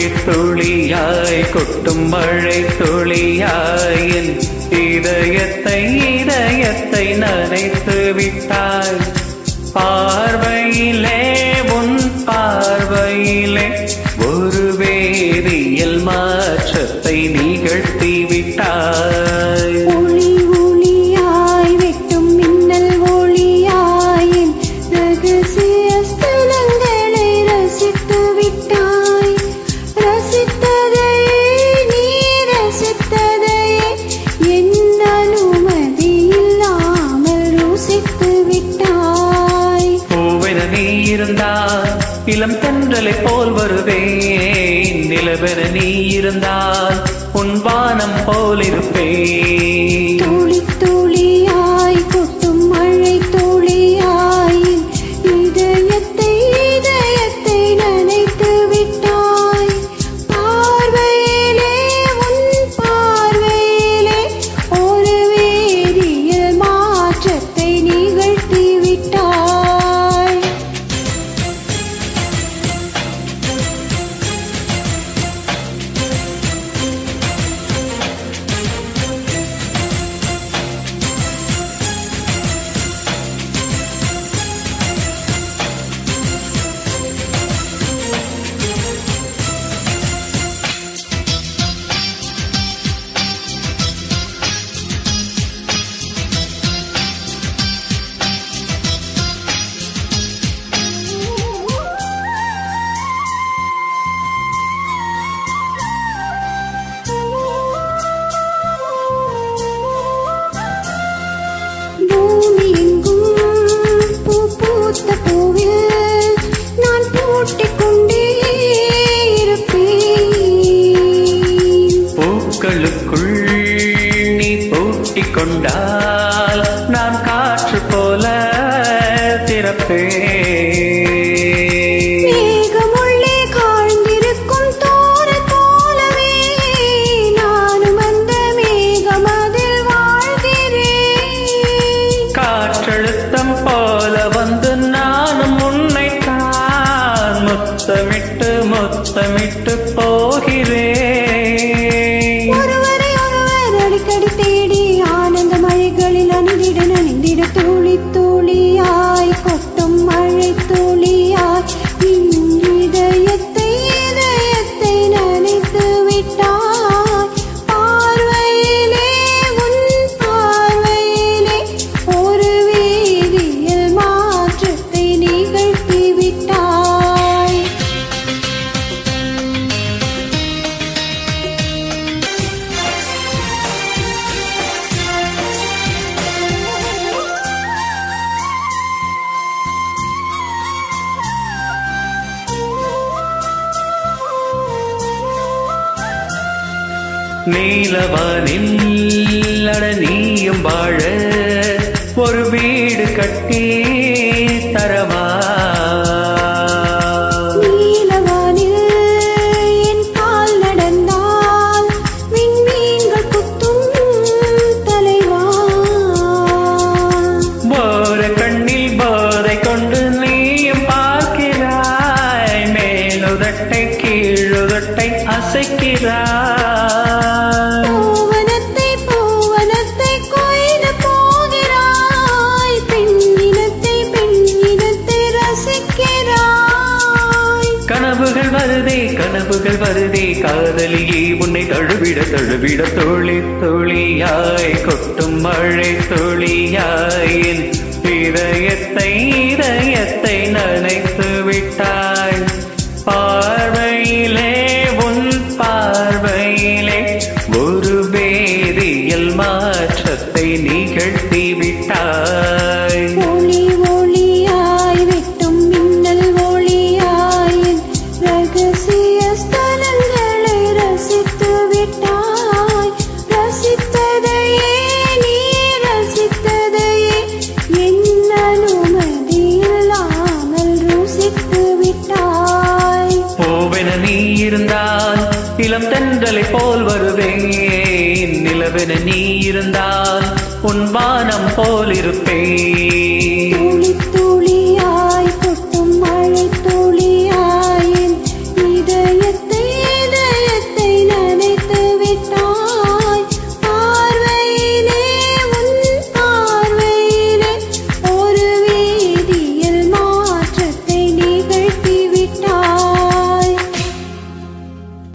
துளி துளியாய் கொட்டும் மழை துளியாய் என் இதயத்தை நனைத்து விட்டாய். பார்வையிலே உன் பார்வையிலே ஒரு வேதியியல் மாற்றத்தை நிகழ்த்தி விட்டாய். ஒளி ஒளியாய் வெட்டும் மின்னல் ஒளியாய் என் ரகசிய ஸ்தலங்களை ரசித்து விட்டாய். ரசித்ததையே நீ ரசித்ததையே என் அனுமதி இல்லாமல் ருசித்து விட்டாய். பூவென நீ இருந்தால் இளம் தென்றலை போல் வருவேன். நிலவென நீ இருந்தால் உன் வானம் போல் இருப்பேன். துளி துளியாய் கொட்டும் மழை துளியாய் இதயத்தை நனைத்து விட்டாய். பார்வையிலே உன் பார்வையிலே ஒரு வேதியியல் மாற்றத்தை நிகழ்த்தி விட்டாய். பூமி எங்கும் பூ பூத்த பூவில் நான் பூட்டிக் கொண்டே இருப்பேன். பூக்களுக்குள் நீ பூட்டிக் கொண்டால் நான் காற்று போல திறப்பேன். மேகமுள்ளே காய்ந்திருக்கும் தோரண் போலவே நானும் அந்த மேகமதில் வாழ்கிறேன். காற்றழுத்தம் போல வந்து நானும் உன்னைத்தான் முத்தமிட்டு போகிறேன். ஒருவரை ஒருவர் அடிக்கடி தேடி ஆனந்த மழைகளில் நனைந்திட துளி துளியாய் கொட்டும் மழை துளியாய் இதயத்தை நனைத்து விட்டாய். பார்வையிலே உன் பார்வையிலே ஒரு வேதியியல் மாற்றத்தை நிகழ்த்தி விட்டாய். நீலவானில் அட நீயும் வாழ ஒரு வீடு கட்டி தரவா. நீலவானில் என் கால் நடந்தால் விண்மீன்கள் குத்தும் தலைவா. போர கண்ணில் போதை கொண்டு நீயும் பார்க்கிறாய். மேலுதட்டை கீழுதட்டை அசைக்கிறாய். பூவனத்தை கொய்து போகிறாய். பெண்ணினத்தை ரசிக்கிறாய். கனவுகள் வருதே காதலியே உன்னை தழுவிட துளி துளியாய் கொட்டும் மழை துளியாய் என் இதயத்தை நனைத்து விட்டாய். பார்வையிலே உன் பார்வையிலே ஒரு வேதியியல் மாற்றத்தை நிகழ்த்தி விட்டாய். ஒளி ஒளியாய் வெட்டும் மின்னல் ஒளியாய் ரகசிய ஸ்தலங்களை ரசித்து விட்டாய். ரசித்ததையே நீ ரசித்ததையே என் அனுமதி இல்லாமல் ருசித்து விட்டாய். பூவென நீ இருந்தால் இளம் தென்றலை போல் வருவேன். நிலவென நீ இருந்தால் உன் வானம் போல் இருப்பேன்.